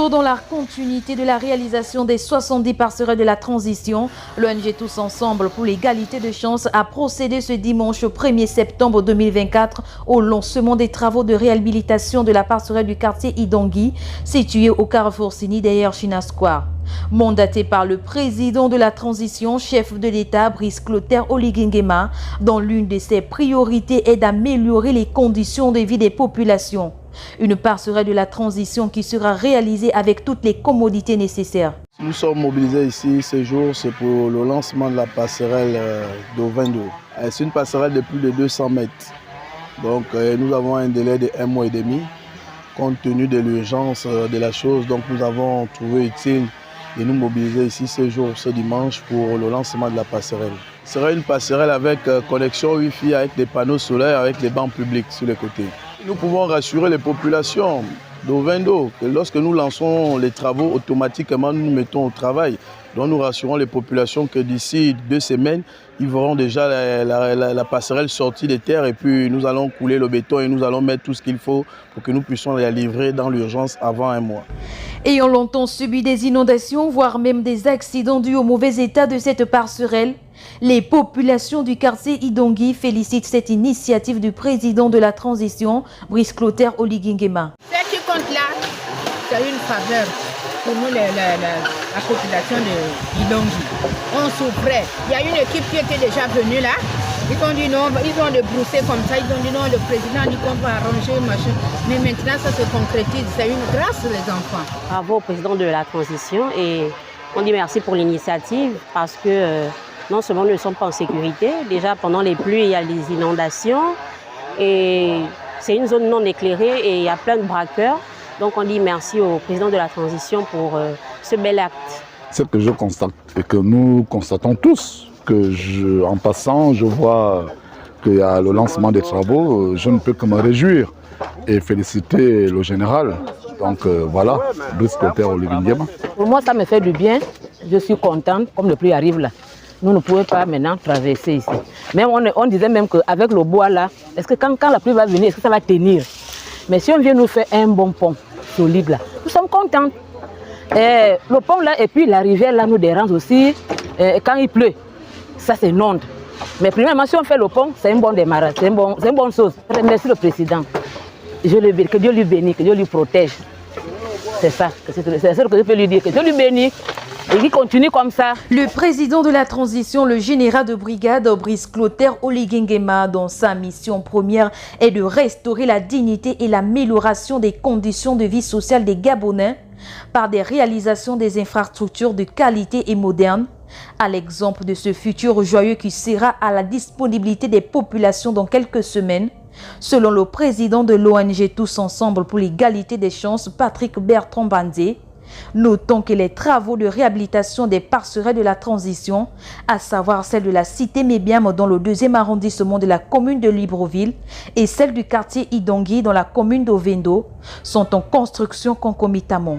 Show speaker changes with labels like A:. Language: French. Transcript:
A: Toujours dans la continuité de la réalisation des 70 passerelles de la transition, l'ONG Tous Ensemble pour l'égalité de chance a procédé ce dimanche 1er septembre 2024 au lancement des travaux de réhabilitation de la passerelle du quartier Idangui, située au carrefour Sini derrière China Square. Mandaté par le président de la transition, chef de l'État, Brice Clotaire Oligui Nguema, dont l'une de ses priorités est d'améliorer les conditions de vie des populations. Une passerelle de la transition qui sera réalisée avec toutes les commodités nécessaires.
B: Nous sommes mobilisés ici ce jour, c'est pour le lancement de la passerelle d'Ovendo. C'est une passerelle de plus de 200 mètres. Donc nous avons un délai de 1 mois et demi. Compte tenu de l'urgence de la chose, donc nous avons trouvé utile de nous mobiliser ici ce jour, ce dimanche, pour le lancement de la passerelle. Ce sera une passerelle avec connexion Wi-Fi, avec des panneaux solaires, avec des bancs publics sur les côtés. Nous pouvons rassurer les populations d'Ovendo que lorsque nous lançons les travaux, automatiquement nous nous mettons au travail. Donc nous rassurons les populations que d'ici 2 semaines, ils verront déjà la passerelle sortie des terres et puis nous allons couler le béton et nous allons mettre tout ce qu'il faut pour que nous puissions la livrer dans l'urgence avant 1 mois.
A: Ayant longtemps subi des inondations, voire même des accidents dus au mauvais état de cette passerelle, les populations du quartier Idangui félicitent cette initiative du président de la transition, Brice Clotaire Oligui Nguema.
C: Ce qui compte là, c'est une faveur pour nous, la population de Idangui. On souffrait. Il y a une équipe qui était déjà venue là. Ils ont dit non, ils ont débroussé comme ça. Ils ont dit non, le président a dit qu'on va arranger, machin. Mais maintenant, ça se concrétise. C'est une grâce, les enfants.
D: Bravo au président de la transition et on dit merci pour l'initiative parce que non seulement nous ne sommes pas en sécurité, déjà pendant les pluies, il y a des inondations et c'est une zone non éclairée et il y a plein de braqueurs. Donc on dit merci au président de la transition pour ce bel acte.
E: Ce que je constate et que nous constatons tous, en passant, je vois qu'il y a le lancement des travaux, je ne peux que me réjouir et féliciter le général. Donc voilà, Brice Clotaire Oligui Nguema.
F: Pour moi, ça me fait du bien. Je suis contente, comme le pluie arrive là. Nous ne pouvons pas maintenant traverser ici. Même on disait même qu'avec le bois là, est-ce que quand la pluie va venir, est-ce que ça va tenir? Mais si on vient nous faire un bon pont solide là, nous sommes contents. Et le pont là et puis la rivière là nous dérange aussi. Et quand il pleut, ça c'est une onde. Mais premièrement, si on fait le pont, c'est un bon démarrage, c'est une bonne chose. Merci le président. Que Dieu lui bénisse, que Dieu lui protège. C'est ça, c'est ce que je peux lui dire, que Dieu lui bénisse. Et qu'il continue comme ça.
A: Le président de la transition, le général de brigade Brice Clotaire Oligui Nguema, dont sa mission première est de restaurer la dignité et l'amélioration des conditions de vie sociale des Gabonais par des réalisations des infrastructures de qualité et modernes, à l'exemple de ce futur joyeux qui sera à la disponibilité des populations dans quelques semaines. Selon le président de l'ONG Tous Ensemble pour l'égalité des chances, Patrick Bertrand Bandé, notons que les travaux de réhabilitation des passerelles de la transition, à savoir celle de la cité Mébiam dans le 2e arrondissement de la commune de Libreville et celle du quartier Idangui dans la commune d'Ovendo, sont en construction concomitamment.